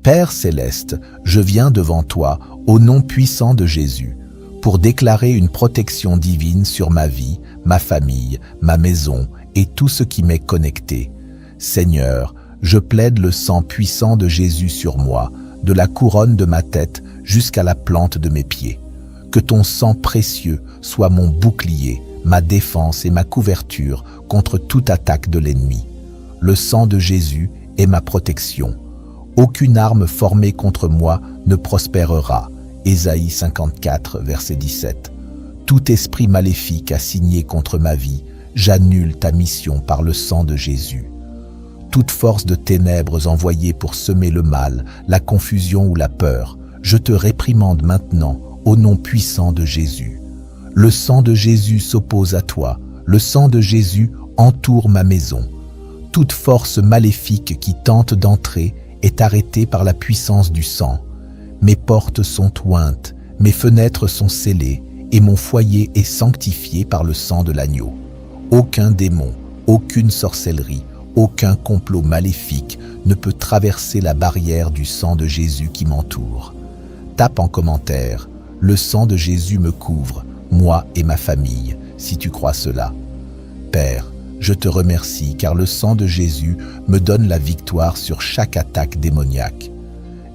Père céleste, je viens devant toi, au nom puissant de Jésus, pour déclarer une protection divine sur ma vie, ma famille, ma maison et tout ce qui m'est connecté. Seigneur, je plaide le sang puissant de Jésus sur moi, de la couronne de ma tête jusqu'à la plante de mes pieds. Que ton sang précieux soit mon bouclier, ma défense et ma couverture contre toute attaque de l'ennemi. Le sang de Jésus est ma protection. Aucune arme formée contre moi ne prospérera. Ésaïe 54, verset 17. Tout esprit maléfique assigné contre ma vie, j'annule ta mission par le sang de Jésus. Toute force de ténèbres envoyée pour semer le mal, la confusion ou la peur, je te réprimande maintenant au nom puissant de Jésus. Le sang de Jésus s'oppose à toi, le sang de Jésus entoure ma maison. Toute force maléfique qui tente d'entrer est arrêtée par la puissance du sang. Mes portes sont ointes, mes fenêtres sont scellées et mon foyer est sanctifié par le sang de l'agneau. Aucun démon, aucune sorcellerie, aucun complot maléfique ne peut traverser la barrière du sang de Jésus qui m'entoure. Tape en commentaire, le sang de Jésus me couvre, moi et ma famille, si tu crois cela. Père, je te remercie car le sang de Jésus me donne la victoire sur chaque attaque démoniaque.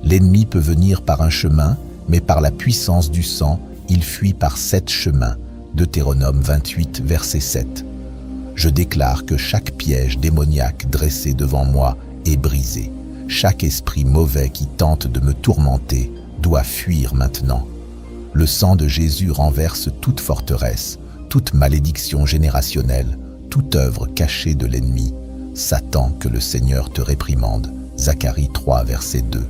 L'ennemi peut venir par un chemin, mais par la puissance du sang, il fuit par 7 chemins. Deutéronome 28, verset 7. Je déclare que chaque piège démoniaque dressé devant moi est brisé. Chaque esprit mauvais qui tente de me tourmenter doit fuir maintenant. Le sang de Jésus renverse toute forteresse, toute malédiction générationnelle, toute œuvre cachée de l'ennemi. Satan, que le Seigneur te réprimande. Zacharie 3, verset 2.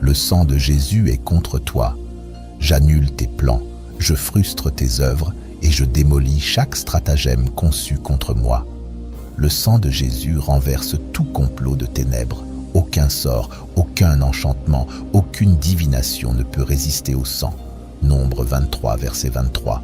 Le sang de Jésus est contre toi. J'annule tes plans, je frustre tes œuvres et je démolis chaque stratagème conçu contre moi. Le sang de Jésus renverse tout complot de ténèbres. Aucun sort, aucun enchantement, aucune divination ne peut résister au sang. Nombre 23, verset 23.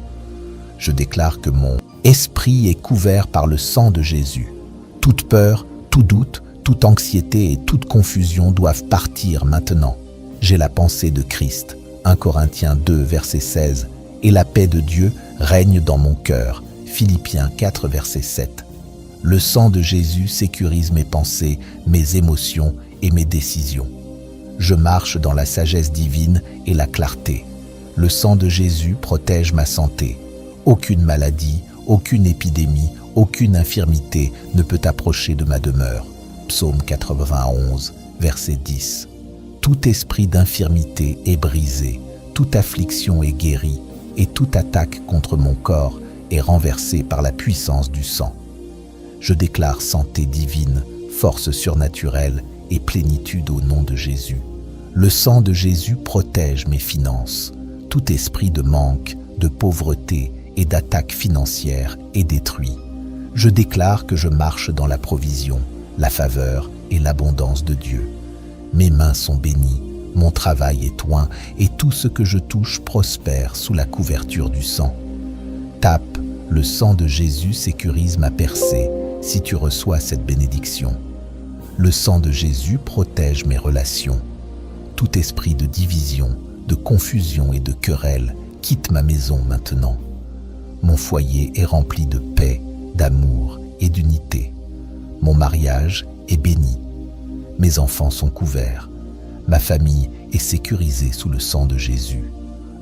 Je déclare que mon esprit est couvert par le sang de Jésus. Toute peur, tout doute, toute anxiété et toute confusion doivent partir maintenant. J'ai la pensée de Christ. 1 Corinthiens 2, verset 16. Et la paix de Dieu règne dans mon cœur. Philippiens 4, verset 7. Le sang de Jésus sécurise mes pensées, mes émotions et mes décisions. Je marche dans la sagesse divine et la clarté. Le sang de Jésus protège ma santé. Aucune maladie, aucune épidémie, aucune infirmité ne peut approcher de ma demeure. Psaume 91, verset 10. Tout esprit d'infirmité est brisé, toute affliction est guérie, et toute attaque contre mon corps est renversée par la puissance du sang. Je déclare santé divine, force surnaturelle et plénitude au nom de Jésus. Le sang de Jésus protège mes finances. Tout esprit de manque, de pauvreté et d'attaque financière est détruit. Je déclare que je marche dans la provision, la faveur et l'abondance de Dieu. Mes mains sont bénies, mon travail est oint et tout ce que je touche prospère sous la couverture du sang. Tape, le sang de Jésus sécurise ma percée si tu reçois cette bénédiction. Le sang de Jésus protège mes relations. Tout esprit de division, de confusion et de querelle quitte ma maison maintenant. Mon foyer est rempli de paix, d'amour et d'unité. Mon mariage est béni. Mes enfants sont couverts. Ma famille est sécurisée sous le sang de Jésus.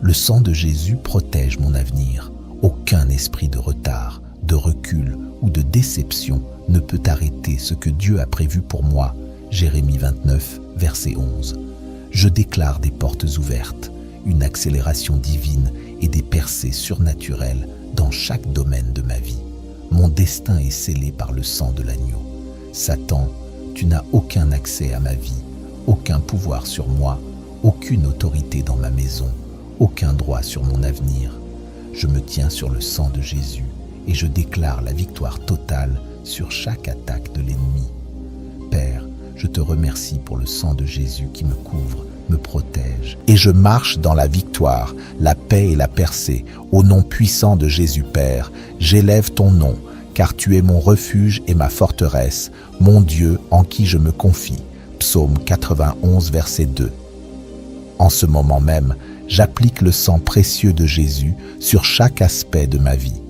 Le sang de Jésus protège mon avenir. Aucun esprit de retard, de recul ou de déception ne peut arrêter ce que Dieu a prévu pour moi. Jérémie 29, verset 11. Je déclare des portes ouvertes, une accélération divine et des percées surnaturelles dans chaque domaine de ma vie. Mon destin est scellé par le sang de l'agneau. Satan, tu n'as aucun accès à ma vie, aucun pouvoir sur moi, aucune autorité dans ma maison, aucun droit sur mon avenir. Je me tiens sur le sang de Jésus et je déclare la victoire totale sur chaque attaque de l'ennemi. Père, je te remercie pour le sang de Jésus qui me couvre, me protège, et je marche dans la victoire, la paix et la percée. Au nom puissant de Jésus Père, j'élève ton nom, car tu es mon refuge et ma forteresse, mon Dieu en qui je me confie. Psaume 91, verset 2. En ce moment même, j'applique le sang précieux de Jésus sur chaque aspect de ma vie.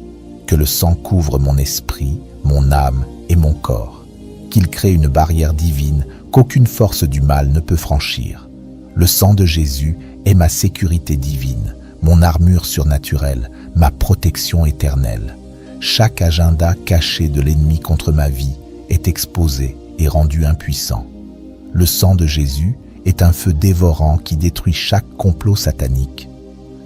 Que le sang couvre mon esprit, mon âme et mon corps. Qu'il crée une barrière divine qu'aucune force du mal ne peut franchir. Le sang de Jésus est ma sécurité divine, mon armure surnaturelle, ma protection éternelle. Chaque agenda caché de l'ennemi contre ma vie est exposé et rendu impuissant. Le sang de Jésus est un feu dévorant qui détruit chaque complot satanique.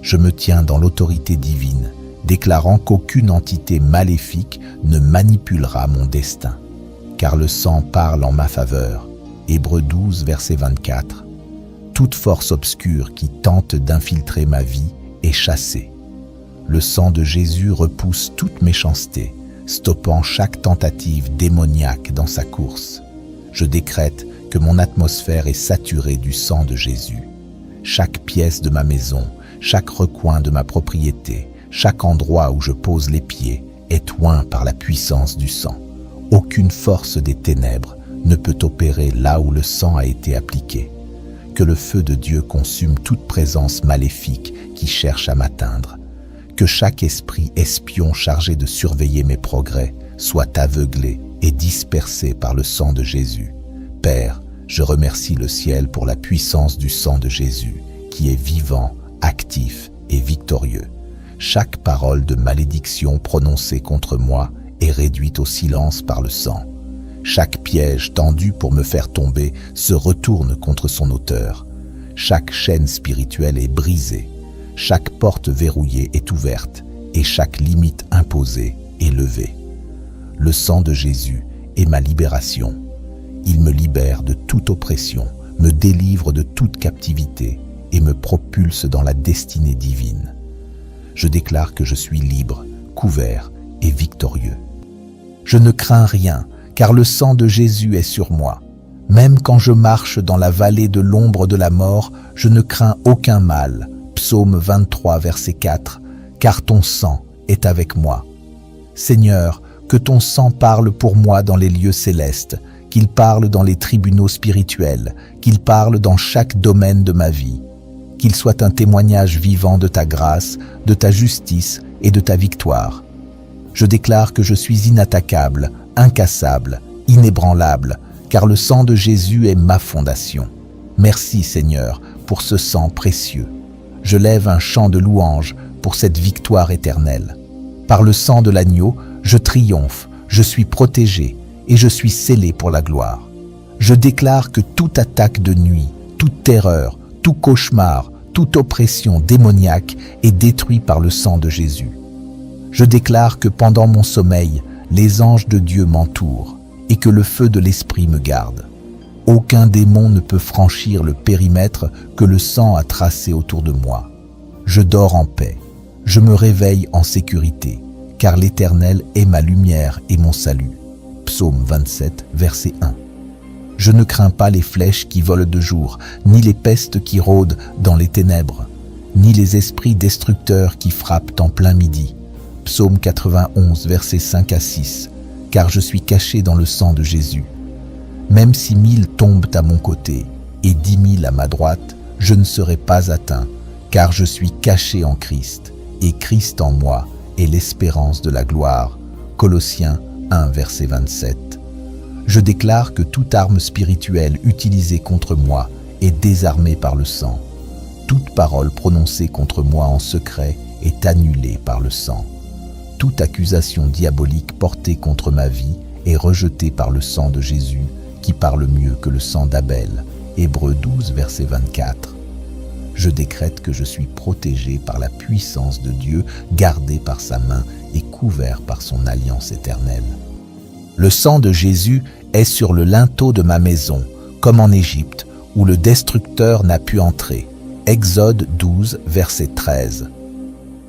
Je me tiens dans l'autorité divine, déclarant qu'aucune entité maléfique ne manipulera mon destin. Car le sang parle en ma faveur. Hébreux 12, verset 24. Toute force obscure qui tente d'infiltrer ma vie est chassée. Le sang de Jésus repousse toute méchanceté, stoppant chaque tentative démoniaque dans sa course. Je décrète que mon atmosphère est saturée du sang de Jésus. Chaque pièce de ma maison, chaque recoin de ma propriété, chaque endroit où je pose les pieds est oint par la puissance du sang. Aucune force des ténèbres ne peut opérer là où le sang a été appliqué. Que le feu de Dieu consume toute présence maléfique qui cherche à m'atteindre. Que chaque esprit espion chargé de surveiller mes progrès soit aveuglé et dispersé par le sang de Jésus. Père, je remercie le ciel pour la puissance du sang de Jésus, qui est vivant, actif et victorieux. Chaque parole de malédiction prononcée contre moi est réduite au silence par le sang. Chaque piège tendu pour me faire tomber se retourne contre son auteur. Chaque chaîne spirituelle est brisée. Chaque porte verrouillée est ouverte et chaque limite imposée est levée. Le sang de Jésus est ma libération. Il me libère de toute oppression, me délivre de toute captivité et me propulse dans la destinée divine. Je déclare que je suis libre, couvert et victorieux. Je ne crains rien, car le sang de Jésus est sur moi. Même quand je marche dans la vallée de l'ombre de la mort, je ne crains aucun mal. Psaume 23, verset 4, car ton sang est avec moi. Seigneur, que ton sang parle pour moi dans les lieux célestes, qu'il parle dans les tribunaux spirituels, qu'il parle dans chaque domaine de ma vie, qu'il soit un témoignage vivant de ta grâce, de ta justice et de ta victoire. Je déclare que je suis inattaquable, incassable, inébranlable, car le sang de Jésus est ma fondation. Merci Seigneur pour ce sang précieux. Je lève un chant de louange pour cette victoire éternelle. Par le sang de l'agneau, je triomphe, je suis protégé et je suis scellé pour la gloire. Je déclare que toute attaque de nuit, toute terreur, tout cauchemar, toute oppression démoniaque est détruit par le sang de Jésus. Je déclare que pendant mon sommeil, les anges de Dieu m'entourent et que le feu de l'Esprit me garde. Aucun démon ne peut franchir le périmètre que le sang a tracé autour de moi. Je dors en paix, je me réveille en sécurité, car l'Éternel est ma lumière et mon salut. Psaume 27, verset 1. Je ne crains pas les flèches qui volent de jour, ni les pestes qui rôdent dans les ténèbres, ni les esprits destructeurs qui frappent en plein midi. Psaume 91, versets 5 à 6, car je suis caché dans le sang de Jésus. Même si 1000 tombent à mon côté et 10 000 à ma droite, je ne serai pas atteint, car je suis caché en Christ, et Christ en moi est l'espérance de la gloire. Colossiens 1, verset 27. Je déclare que toute arme spirituelle utilisée contre moi est désarmée par le sang. Toute parole prononcée contre moi en secret est annulée par le sang. Toute accusation diabolique portée contre ma vie est rejetée par le sang de Jésus, qui parle mieux que le sang d'Abel. Hébreux 12, verset 24. Je décrète que je suis protégé par la puissance de Dieu, gardé par sa main et couvert par son alliance éternelle. Le sang de Jésus est sur le linteau de ma maison, comme en Égypte, où le destructeur n'a pu entrer. Exode 12, verset 13.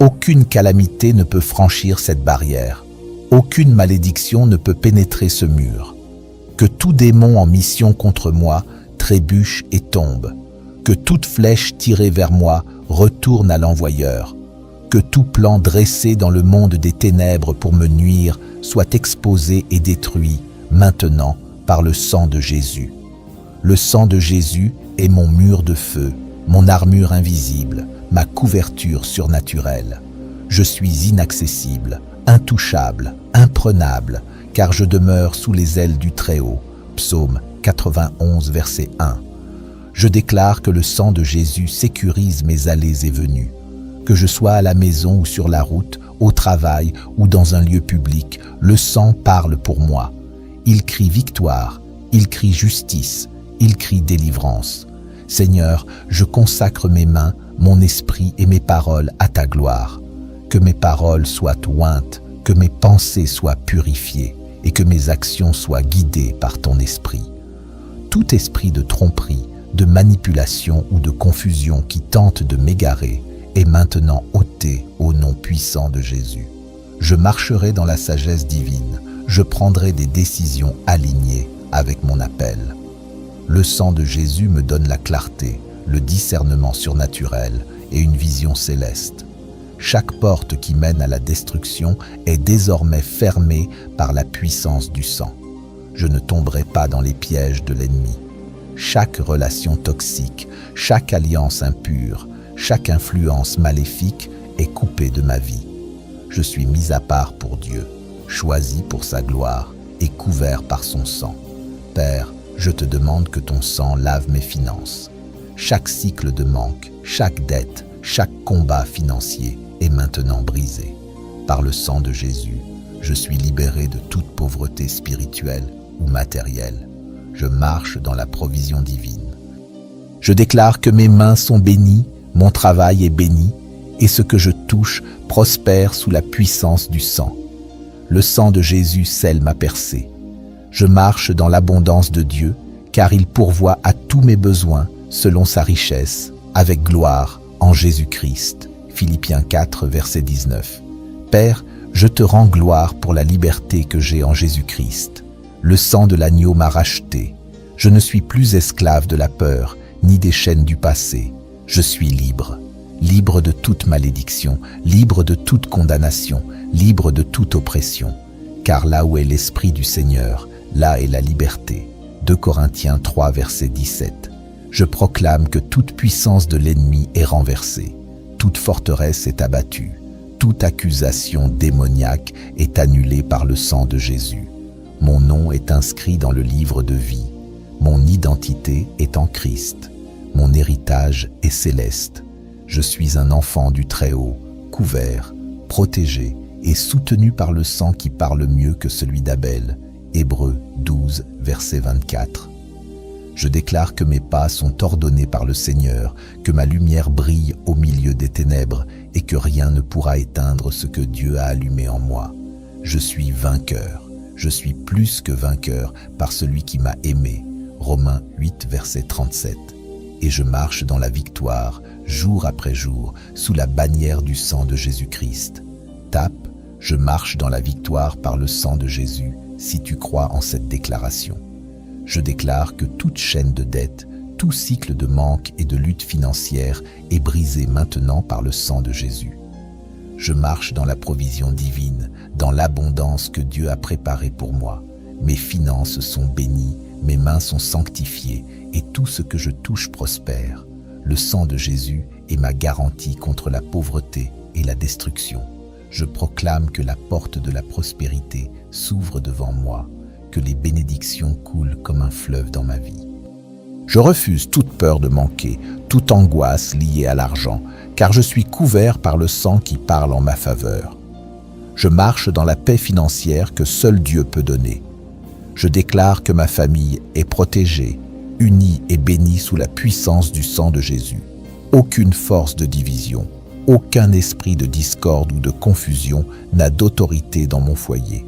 Aucune calamité ne peut franchir cette barrière. Aucune malédiction ne peut pénétrer ce mur. Que tout démon en mission contre moi trébuche et tombe. Que toute flèche tirée vers moi retourne à l'envoyeur. Que tout plan dressé dans le monde des ténèbres pour me nuire soit exposé et détruit maintenant par le sang de Jésus. Le sang de Jésus est mon mur de feu, mon armure invisible, ma couverture surnaturelle. Je suis inaccessible, intouchable, imprenable, car je demeure sous les ailes du Très-Haut. Psaume 91, verset 1. Je déclare que le sang de Jésus sécurise mes allées et venues. Que je sois à la maison ou sur la route, au travail ou dans un lieu public, le sang parle pour moi. Il crie victoire, il crie justice, il crie délivrance. Seigneur, je consacre mes mains, mon esprit et mes paroles à ta gloire. Que mes paroles soient ointes, que mes pensées soient purifiées et que mes actions soient guidées par ton esprit. Tout esprit de tromperie, de manipulation ou de confusion qui tente de m'égarer est maintenant ôté au nom puissant de Jésus. Je marcherai dans la sagesse divine, je prendrai des décisions alignées avec mon appel. Le sang de Jésus me donne la clarté, le discernement surnaturel et une vision céleste. Chaque porte qui mène à la destruction est désormais fermée par la puissance du sang. Je ne tomberai pas dans les pièges de l'ennemi. Chaque relation toxique, chaque alliance impure, chaque influence maléfique est coupée de ma vie. Je suis mis à part pour Dieu, choisi pour sa gloire et couvert par son sang. Père, je te demande que ton sang lave mes finances. Chaque cycle de manque, chaque dette, chaque combat financier est maintenant brisé. Par le sang de Jésus, je suis libéré de toute pauvreté spirituelle ou matérielle. Je marche dans la provision divine. Je déclare que mes mains sont bénies, mon travail est béni, et ce que je touche prospère sous la puissance du sang. Le sang de Jésus scelle ma percée. Je marche dans l'abondance de Dieu, car il pourvoit à tous mes besoins selon sa richesse, avec gloire en Jésus-Christ. Philippiens 4, verset 19. Père, je te rends gloire pour la liberté que j'ai en Jésus-Christ. Le sang de l'agneau m'a racheté. Je ne suis plus esclave de la peur, ni des chaînes du passé. Je suis libre, libre de toute malédiction, libre de toute condamnation, libre de toute oppression. Car là où est l'Esprit du Seigneur, là est la liberté. 2 Corinthiens 3, verset 17. Je proclame que toute puissance de l'ennemi est renversée, toute forteresse est abattue, toute accusation démoniaque est annulée par le sang de Jésus. Mon nom est inscrit dans le livre de vie. Mon identité est en Christ. Mon héritage est céleste. Je suis un enfant du Très-Haut, couvert, protégé et soutenu par le sang qui parle mieux que celui d'Abel. Hébreux 12, verset 24. Je déclare que mes pas sont ordonnés par le Seigneur, que ma lumière brille au milieu des ténèbres et que rien ne pourra éteindre ce que Dieu a allumé en moi. Je suis vainqueur. Je suis plus que vainqueur par celui qui m'a aimé. Romains 8, verset 37. Et je marche dans la victoire, jour après jour, sous la bannière du sang de Jésus-Christ. Tape, je marche dans la victoire par le sang de Jésus, si tu crois en cette déclaration. Je déclare que toute chaîne de dette, tout cycle de manque et de lutte financière est brisé maintenant par le sang de Jésus. Je marche dans la provision divine, dans l'abondance que Dieu a préparée pour moi. Mes finances sont bénies, mes mains sont sanctifiées et tout ce que je touche prospère. Le sang de Jésus est ma garantie contre la pauvreté et la destruction. Je proclame que la porte de la prospérité s'ouvre devant moi, que les bénédictions coulent comme un fleuve dans ma vie. Je refuse toute peur de manquer, toute angoisse liée à l'argent, car je suis couvert par le sang qui parle en ma faveur. Je marche dans la paix financière que seul Dieu peut donner. Je déclare que ma famille est protégée, unie et bénie sous la puissance du sang de Jésus. Aucune force de division, aucun esprit de discorde ou de confusion n'a d'autorité dans mon foyer.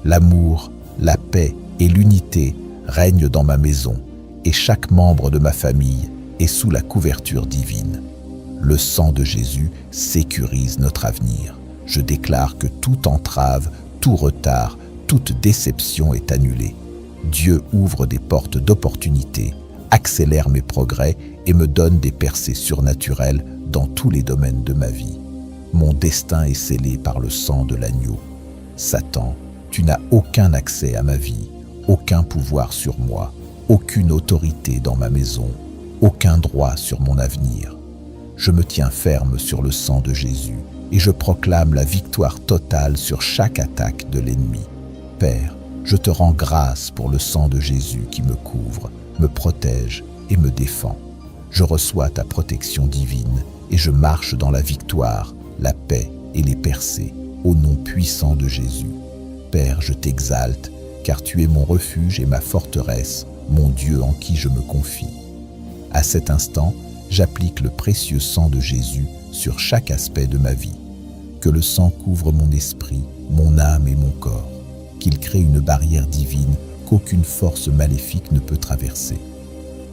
L'amour, la paix et l'unité règnent dans ma maison et chaque membre de ma famille est sous la couverture divine. Le sang de Jésus sécurise notre avenir. Je déclare que toute entrave, tout retard, toute déception est annulée. Dieu ouvre des portes d'opportunité, accélère mes progrès et me donne des percées surnaturelles dans tous les domaines de ma vie. Mon destin est scellé par le sang de l'agneau. Satan, tu n'as aucun accès à ma vie, aucun pouvoir sur moi. aucune autorité dans ma maison, aucun droit sur mon avenir. Je me tiens ferme sur le sang de Jésus et je proclame la victoire totale sur chaque attaque de l'ennemi. Père, je te rends grâce pour le sang de Jésus qui me couvre, me protège et me défend. Je reçois ta protection divine et je marche dans la victoire, la paix et les percées, au nom puissant de Jésus. Père, je t'exalte, car tu es mon refuge et ma forteresse, mon Dieu en qui je me confie. À cet instant, j'applique le précieux sang de Jésus sur chaque aspect de ma vie. Que le sang couvre mon esprit, mon âme et mon corps, qu'il crée une barrière divine qu'aucune force maléfique ne peut traverser.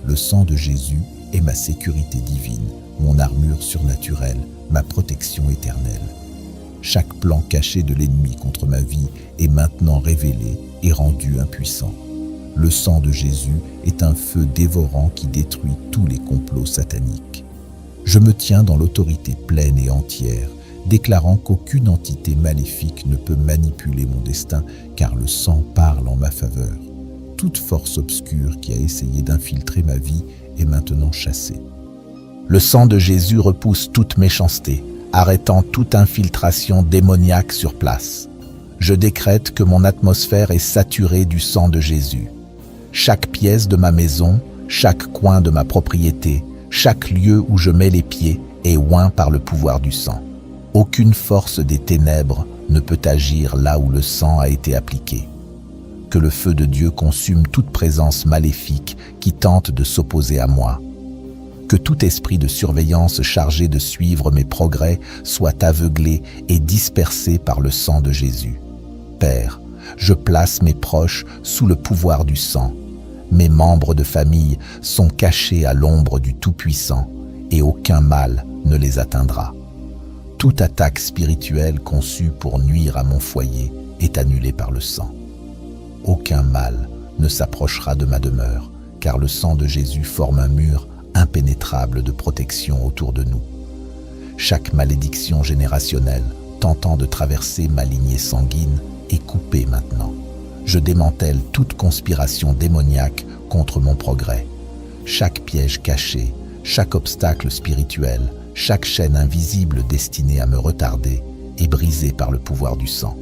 Le sang de Jésus est ma sécurité divine, mon armure surnaturelle, ma protection éternelle. Chaque plan caché de l'ennemi contre ma vie est maintenant révélé et rendu impuissant. Le sang de Jésus est un feu dévorant qui détruit tous les complots sataniques. Je me tiens dans l'autorité pleine et entière, déclarant qu'aucune entité maléfique ne peut manipuler mon destin, car le sang parle en ma faveur. Toute force obscure qui a essayé d'infiltrer ma vie est maintenant chassée. Le sang de Jésus repousse toute méchanceté, arrêtant toute infiltration démoniaque sur place. Je décrète que mon atmosphère est saturée du sang de Jésus. Chaque pièce de ma maison, chaque coin de ma propriété, chaque lieu où je mets les pieds est oint par le pouvoir du sang. Aucune force des ténèbres ne peut agir là où le sang a été appliqué. Que le feu de Dieu consume toute présence maléfique qui tente de s'opposer à moi. Que tout esprit de surveillance chargé de suivre mes progrès soit aveuglé et dispersé par le sang de Jésus. Père, je place mes proches sous le pouvoir du sang. Mes membres de famille sont cachés à l'ombre du Tout-Puissant et aucun mal ne les atteindra. Toute attaque spirituelle conçue pour nuire à mon foyer est annulée par le sang. Aucun mal ne s'approchera de ma demeure, car le sang de Jésus forme un mur impénétrable de protection autour de nous. Chaque malédiction générationnelle tentant de traverser ma lignée sanguine est coupée maintenant. Je démantèle toute conspiration démoniaque contre mon progrès. Chaque piège caché, chaque obstacle spirituel, chaque chaîne invisible destinée à me retarder est brisée par le pouvoir du sang.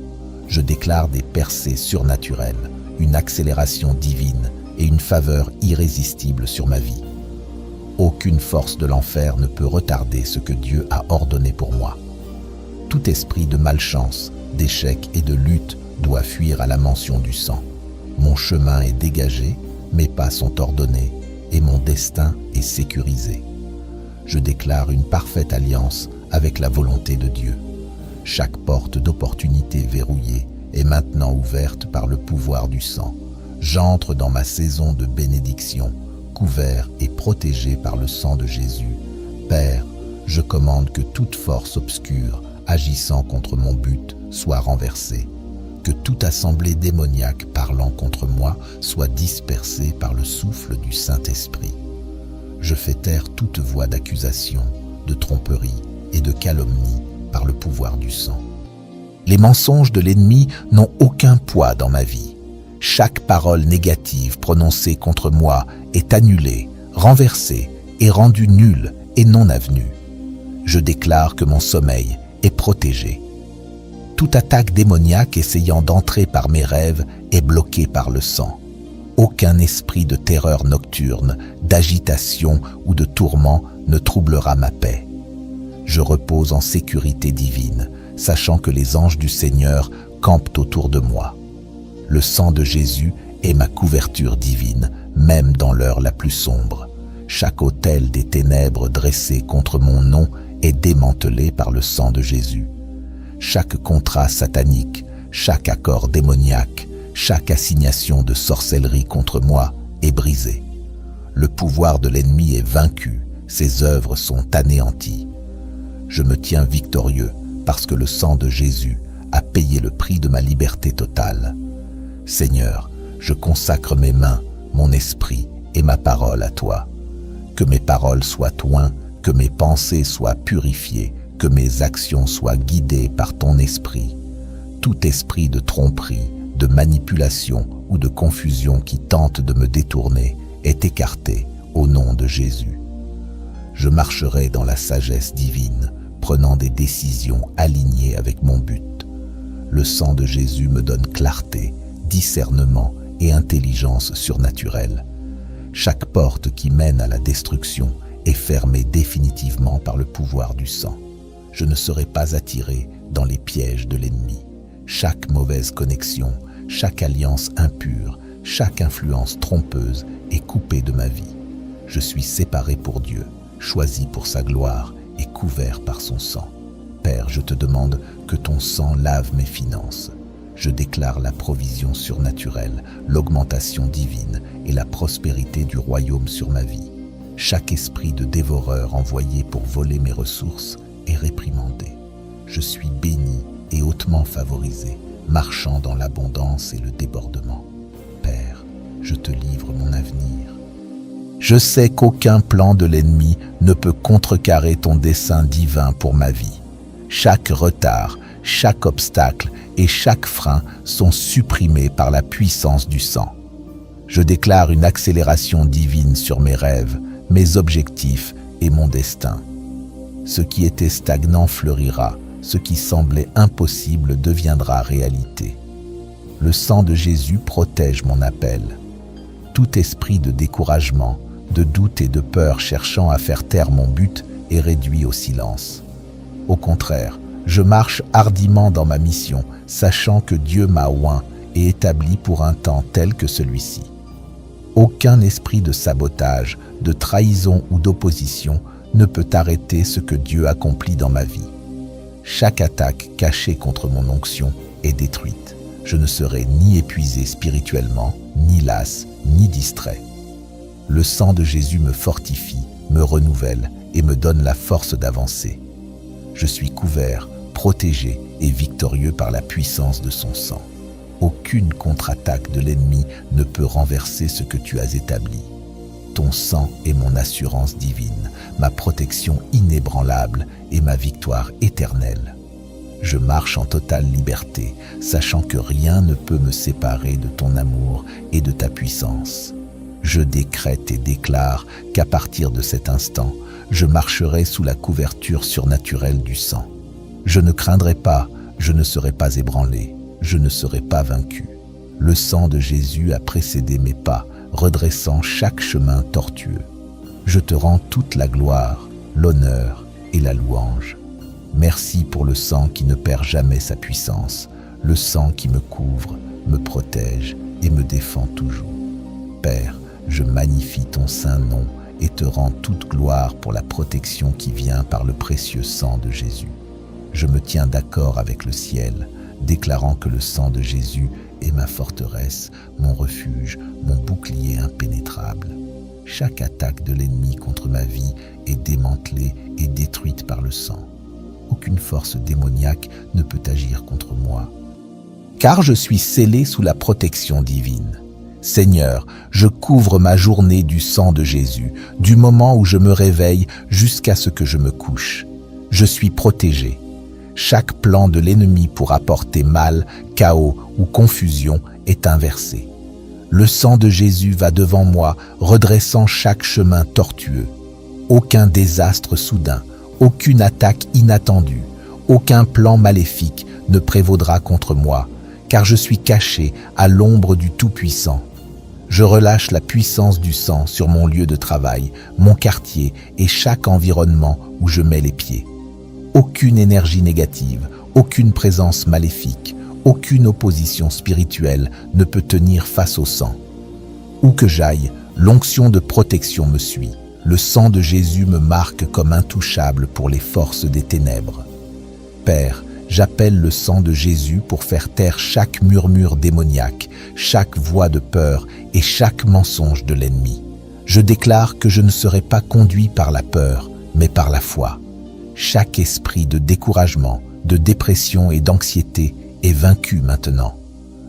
Je déclare des percées surnaturelles, une accélération divine et une faveur irrésistible sur ma vie. Aucune force de l'enfer ne peut retarder ce que Dieu a ordonné pour moi. Tout esprit de malchance, d'échec et de lutte doit fuir à la mention du sang. Mon chemin est dégagé, mes pas sont ordonnés et mon destin est sécurisé. Je déclare une parfaite alliance avec la volonté de Dieu. Chaque porte d'opportunité verrouillée est maintenant ouverte par le pouvoir du sang. J'entre dans ma saison de bénédiction, couvert et protégé par le sang de Jésus. Père, je commande que toute force obscure agissant contre mon but soit renversée, que toute assemblée démoniaque parlant contre moi soit dispersée par le souffle du Saint-Esprit. Je fais taire toute voix d'accusation, de tromperie et de calomnie par le pouvoir du sang. Les mensonges de l'ennemi n'ont aucun poids dans ma vie. Chaque parole négative prononcée contre moi est annulée, renversée et rendue nulle et non avenue. Je déclare que mon sommeil est protégé. Toute attaque démoniaque essayant d'entrer par mes rêves est bloquée par le sang. Aucun esprit de terreur nocturne, d'agitation ou de tourment ne troublera ma paix. Je repose en sécurité divine, sachant que les anges du Seigneur campent autour de moi. Le sang de Jésus est ma couverture divine, même dans l'heure la plus sombre. Chaque autel des ténèbres dressé contre mon nom est démantelé par le sang de Jésus. Chaque contrat satanique, chaque accord démoniaque, chaque assignation de sorcellerie contre moi est brisée. Le pouvoir de l'ennemi est vaincu, ses œuvres sont anéanties. Je me tiens victorieux parce que le sang de Jésus a payé le prix de ma liberté totale. Seigneur, je consacre mes mains, mon esprit et ma parole à toi. Que mes paroles soient ointes, que mes pensées soient purifiées, que mes actions soient guidées par ton esprit. Tout esprit de tromperie, de manipulation ou de confusion qui tente de me détourner est écarté au nom de Jésus. Je marcherai dans la sagesse divine, prenant des décisions alignées avec mon but. Le sang de Jésus me donne clarté, discernement et intelligence surnaturelle. Chaque porte qui mène à la destruction est fermée définitivement par le pouvoir du sang. Je ne serai pas attiré dans les pièges de l'ennemi. Chaque mauvaise connexion, chaque alliance impure, chaque influence trompeuse est coupée de ma vie. Je suis séparé pour Dieu, choisi pour sa gloire et couvert par son sang. Père, je te demande que ton sang lave mes finances. Je déclare la provision surnaturelle, l'augmentation divine et la prospérité du royaume sur ma vie. Chaque esprit de dévoreur envoyé pour voler mes ressources est réprimandé. Je suis béni et hautement favorisé, marchant dans l'abondance et le débordement. Père, je te livre mon avenir. Je sais qu'aucun plan de l'ennemi ne peut contrecarrer ton dessein divin pour ma vie. Chaque retard, chaque obstacle et chaque frein sont supprimés par la puissance du sang. Je déclare une accélération divine sur mes rêves, mes objectifs et mon destin. Ce qui était stagnant fleurira, ce qui semblait impossible deviendra réalité. Le sang de Jésus protège mon appel. Tout esprit de découragement, de doute et de peur cherchant à faire taire mon but est réduit au silence. Au contraire, je marche hardiment dans ma mission, sachant que Dieu m'a oint et établi pour un temps tel que celui-ci. Aucun esprit de sabotage, de trahison ou d'opposition ne peut arrêter ce que Dieu accomplit dans ma vie. Chaque attaque cachée contre mon onction est détruite. Je ne serai ni épuisé spirituellement, ni las, ni distrait. Le sang de Jésus me fortifie, me renouvelle et me donne la force d'avancer. Je suis couvert, protégé et victorieux par la puissance de son sang. Aucune contre-attaque de l'ennemi ne peut renverser ce que tu as établi. Ton sang est mon assurance divine, ma protection inébranlable et ma victoire éternelle. Je marche en totale liberté, sachant que rien ne peut me séparer de ton amour et de ta puissance. Je décrète et déclare qu'à partir de cet instant, je marcherai sous la couverture surnaturelle du sang. Je ne craindrai pas, je ne serai pas ébranlé, je ne serai pas vaincu. Le sang de Jésus a précédé mes pas, redressant chaque chemin tortueux. Je te rends toute la gloire, l'honneur et la louange. Merci pour le sang qui ne perd jamais sa puissance, le sang qui me couvre, me protège et me défend toujours. Père, je magnifie ton saint nom et te rends toute gloire pour la protection qui vient par le précieux sang de Jésus. Je me tiens d'accord avec le ciel, déclarant que le sang de Jésus est ma forteresse, mon refuge, mon bouclier impénétrable. Chaque attaque de l'ennemi contre ma vie est démantelée et détruite par le sang. Aucune force démoniaque ne peut agir contre moi, car je suis scellé sous la protection divine. Seigneur, je couvre ma journée du sang de Jésus, du moment où je me réveille jusqu'à ce que je me couche. Je suis protégé. Chaque plan de l'ennemi pour apporter mal, chaos ou confusion est inversé. Le sang de Jésus va devant moi, redressant chaque chemin tortueux. Aucun désastre soudain, aucune attaque inattendue, aucun plan maléfique ne prévaudra contre moi, car je suis caché à l'ombre du Tout-Puissant. Je relâche la puissance du sang sur mon lieu de travail, mon quartier et chaque environnement où je mets les pieds. Aucune énergie négative, aucune présence maléfique, aucune opposition spirituelle ne peut tenir face au sang. Où que j'aille, l'onction de protection me suit. Le sang de Jésus me marque comme intouchable pour les forces des ténèbres. Père, j'appelle le sang de Jésus pour faire taire chaque murmure démoniaque, chaque voix de peur et chaque mensonge de l'ennemi. Je déclare que je ne serai pas conduit par la peur, mais par la foi. Chaque esprit de découragement, de dépression et d'anxiété est vaincu maintenant.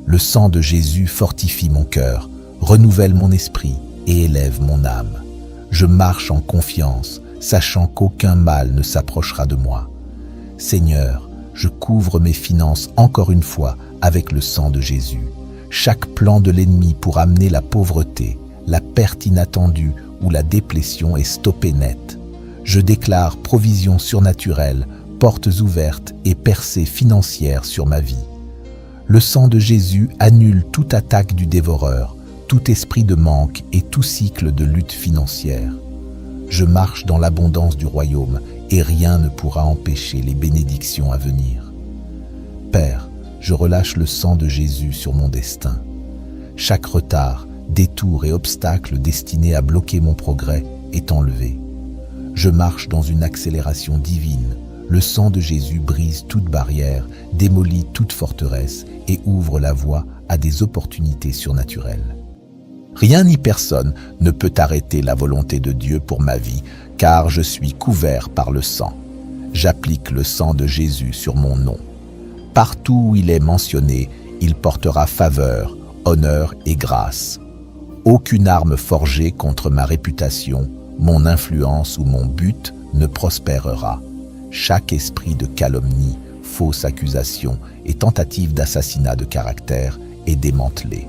Le sang de Jésus fortifie mon cœur, renouvelle mon esprit et élève mon âme. Je marche en confiance, sachant qu'aucun mal ne s'approchera de moi. Seigneur, je couvre mes finances encore une fois avec le sang de Jésus. Chaque plan de l'ennemi pour amener la pauvreté, la perte inattendue ou la déplétion est stoppée net. Je déclare provision surnaturelle, portes ouvertes et percées financières sur ma vie. Le sang de Jésus annule toute attaque du dévoreur, tout esprit de manque et tout cycle de lutte financière. Je marche dans l'abondance du royaume et rien ne pourra empêcher les bénédictions à venir. Père, je relâche le sang de Jésus sur mon destin. Chaque retard, détour et obstacle destiné à bloquer mon progrès est enlevé. Je marche dans une accélération divine. Le sang de Jésus brise toute barrière, démolit toute forteresse et ouvre la voie à des opportunités surnaturelles. Rien ni personne ne peut arrêter la volonté de Dieu pour ma vie, car je suis couvert par le sang. J'applique le sang de Jésus sur mon nom. Partout où il est mentionné, il portera faveur, honneur et grâce. Aucune arme forgée contre ma réputation, mon influence ou mon but ne prospérera. Chaque esprit de calomnie, fausse accusation et tentative d'assassinat de caractère est démantelé.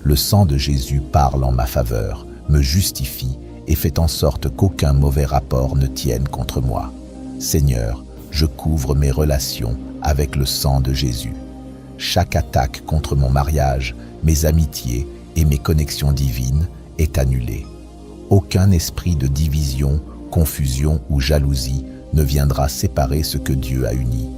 Le sang de Jésus parle en ma faveur, me justifie et fait en sorte qu'aucun mauvais rapport ne tienne contre moi. Seigneur, je couvre mes relations avec le sang de Jésus. Chaque attaque contre mon mariage, mes amitiés et mes connexions divines est annulée. Aucun esprit de division, confusion ou jalousie ne viendra séparer ce que Dieu a uni.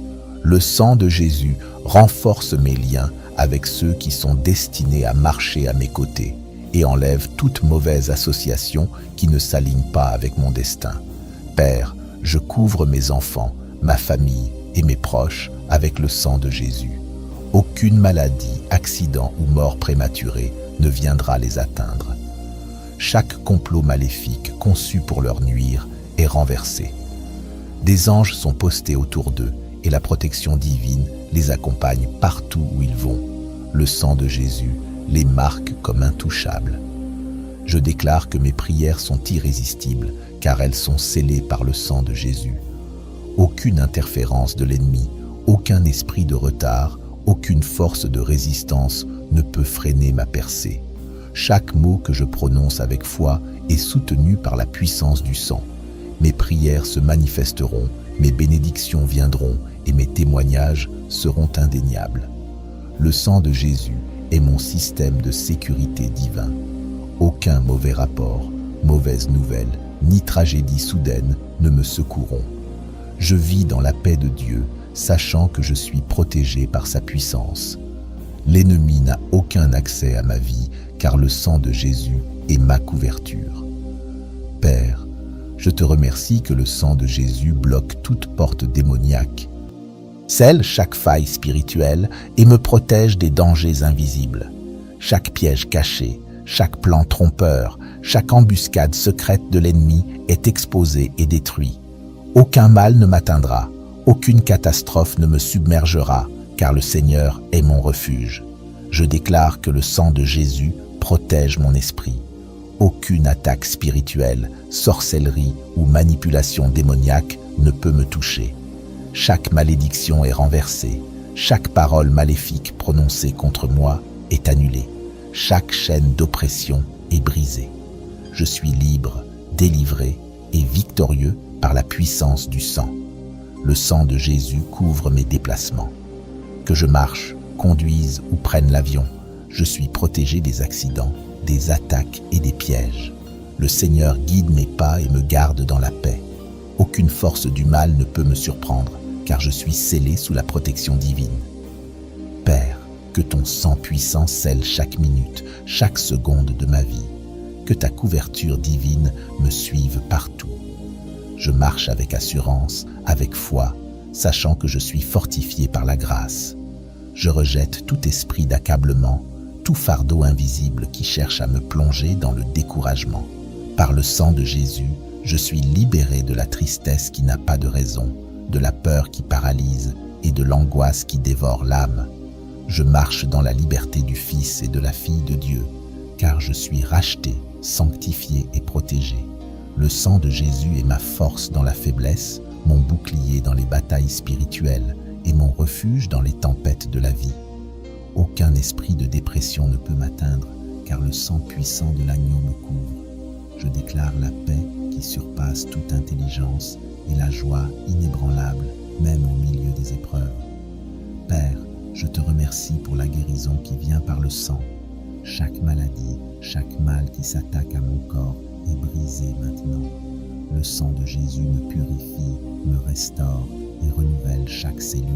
Le sang de Jésus renforce mes liens avec ceux qui sont destinés à marcher à mes côtés et enlève toute mauvaise association qui ne s'aligne pas avec mon destin. Père, je couvre mes enfants, ma famille et mes proches avec le sang de Jésus. Aucune maladie, accident ou mort prématurée ne viendra les atteindre. Chaque complot maléfique conçu pour leur nuire est renversé. Des anges sont postés autour d'eux et la protection divine les accompagne partout où ils vont. Le sang de Jésus les marque comme intouchables. Je déclare que mes prières sont irrésistibles car elles sont scellées par le sang de Jésus. Aucune interférence de l'ennemi, aucun esprit de retard, aucune force de résistance ne peut freiner ma percée. Chaque mot que je prononce avec foi est soutenu par la puissance du sang. Mes prières se manifesteront, mes bénédictions viendront et mes témoignages seront indéniables. Le sang de Jésus est mon système de sécurité divin. Aucun mauvais rapport, mauvaise nouvelle, ni tragédie soudaine ne me secourront. Je vis dans la paix de Dieu, sachant que je suis protégé par sa puissance. L'ennemi n'a aucun accès à ma vie, car le sang de Jésus est ma couverture. Père, je te remercie que le sang de Jésus bloque toute porte démoniaque, scelle chaque faille spirituelle et me protège des dangers invisibles. Chaque piège caché, chaque plan trompeur, chaque embuscade secrète de l'ennemi est exposé et détruit. Aucun mal ne m'atteindra, aucune catastrophe ne me submergera, car le Seigneur est mon refuge. Je déclare que le sang de Jésus protège mon esprit. Aucune attaque spirituelle, sorcellerie ou manipulation démoniaque ne peut me toucher. Chaque malédiction est renversée, chaque parole maléfique prononcée contre moi est annulée, chaque chaîne d'oppression est brisée. Je suis libre, délivré et victorieux par la puissance du sang. Le sang de Jésus couvre mes déplacements. Que je marche, conduise ou prenne l'avion, je suis protégé des accidents, des attaques et des pièges. Le Seigneur guide mes pas et me garde dans la paix. Aucune force du mal ne peut me surprendre, car je suis scellé sous la protection divine. Père, que ton sang puissant scelle chaque minute, chaque seconde de ma vie. Que ta couverture divine me suive partout. Je marche avec assurance, avec foi, sachant que je suis fortifié par la grâce. Je rejette tout esprit d'accablement, tout fardeau invisible qui cherche à me plonger dans le découragement. Par le sang de Jésus, je suis libéré de la tristesse qui n'a pas de raison, de la peur qui paralyse et de l'angoisse qui dévore l'âme. Je marche dans la liberté du Fils et de la Fille de Dieu, car je suis racheté, sanctifié et protégé. Le sang de Jésus est ma force dans la faiblesse, mon bouclier dans les batailles spirituelles et mon refuge dans les tempêtes de la vie. Aucun esprit de dépression ne peut m'atteindre, car le sang puissant de l'agneau me couvre. Je déclare la paix qui surpasse toute intelligence et la joie inébranlable, même au milieu des épreuves. Père, je te remercie pour la guérison qui vient par le sang. Chaque maladie, chaque mal qui s'attaque à mon corps est brisé maintenant. Le sang de Jésus me purifie, me restaure et renouvelle chaque cellule.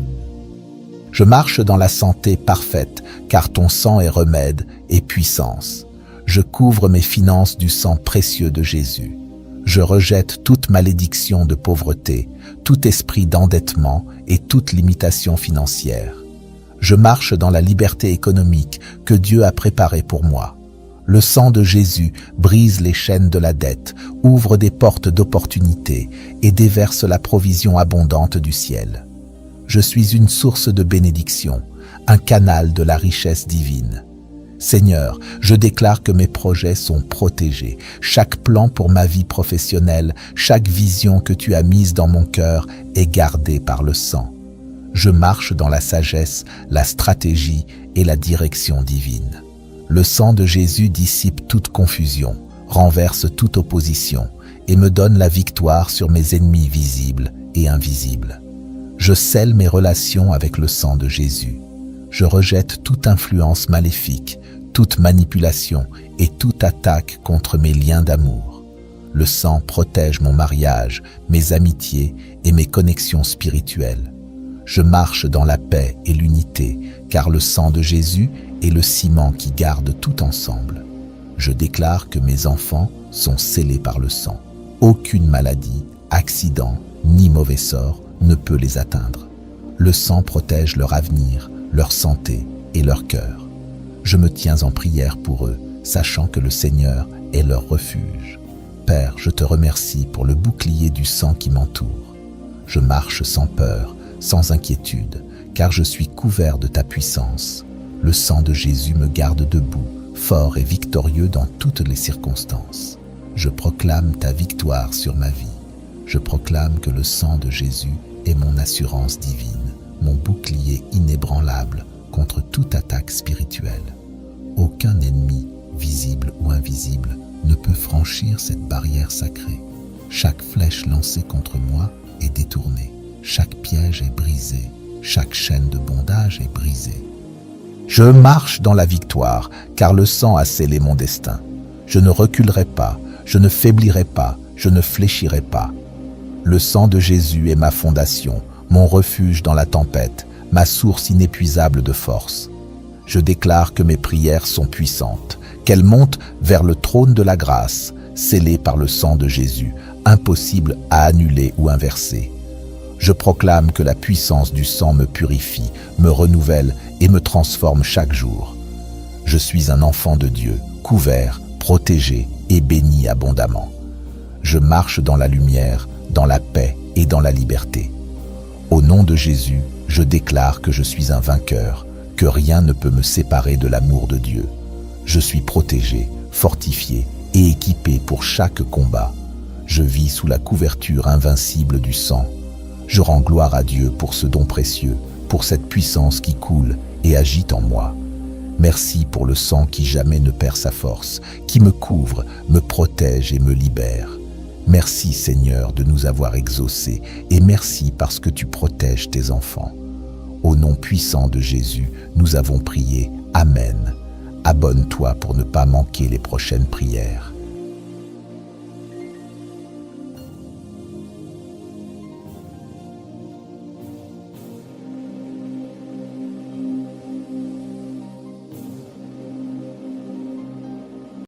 Je marche dans la santé parfaite, car ton sang est remède et puissance. Je couvre mes finances du sang précieux de Jésus. Je rejette toute malédiction de pauvreté, tout esprit d'endettement et toute limitation financière. Je marche dans la liberté économique que Dieu a préparée pour moi. Le sang de Jésus brise les chaînes de la dette, ouvre des portes d'opportunité et déverse la provision abondante du ciel. Je suis une source de bénédiction, un canal de la richesse divine. Seigneur, je déclare que mes projets sont protégés. Chaque plan pour ma vie professionnelle, chaque vision que tu as mise dans mon cœur est gardée par le sang. Je marche dans la sagesse, la stratégie et la direction divine. Le sang de Jésus dissipe toute confusion, renverse toute opposition et me donne la victoire sur mes ennemis visibles et invisibles. Je scelle mes relations avec le sang de Jésus. Je rejette toute influence maléfique, toute manipulation et toute attaque contre mes liens d'amour. Le sang protège mon mariage, mes amitiés et mes connexions spirituelles. Je marche dans la paix et l'unité, car le sang de Jésus est le ciment qui garde tout ensemble. Je déclare que mes enfants sont scellés par le sang. Aucune maladie, accident, ni mauvais sort ne peut les atteindre. Le sang protège leur avenir, leur santé et leur cœur. Je me tiens en prière pour eux, sachant que le Seigneur est leur refuge. Père, je te remercie pour le bouclier du sang qui m'entoure. Je marche sans peur, sans inquiétude, car je suis couvert de ta puissance. Le sang de Jésus me garde debout, fort et victorieux dans toutes les circonstances. Je proclame ta victoire sur ma vie. Je proclame que le sang de Jésus est mon assurance divine, mon bouclier inébranlable contre toute attaque spirituelle. Aucun ennemi, visible ou invisible, ne peut franchir cette barrière sacrée. Chaque flèche lancée contre moi est détournée. Chaque piège est brisé, chaque chaîne de bondage est brisée. Je marche dans la victoire, car le sang a scellé mon destin. Je ne reculerai pas, je ne faiblirai pas, je ne fléchirai pas. Le sang de Jésus est ma fondation, mon refuge dans la tempête, ma source inépuisable de force. Je déclare que mes prières sont puissantes, qu'elles montent vers le trône de la grâce, scellées par le sang de Jésus, impossible à annuler ou inverser. Je proclame que la puissance du sang me purifie, me renouvelle et me transforme chaque jour. Je suis un enfant de Dieu, couvert, protégé et béni abondamment. Je marche dans la lumière, dans la paix et dans la liberté. Au nom de Jésus, je déclare que je suis un vainqueur, que rien ne peut me séparer de l'amour de Dieu. Je suis protégé, fortifié et équipé pour chaque combat. Je vis sous la couverture invincible du sang. Je rends gloire à Dieu pour ce don précieux, pour cette puissance qui coule et agite en moi. Merci pour le sang qui jamais ne perd sa force, qui me couvre, me protège et me libère. Merci Seigneur de nous avoir exaucés et merci parce que tu protèges tes enfants. Au nom puissant de Jésus, nous avons prié. Amen. Abonne-toi pour ne pas manquer les prochaines prières.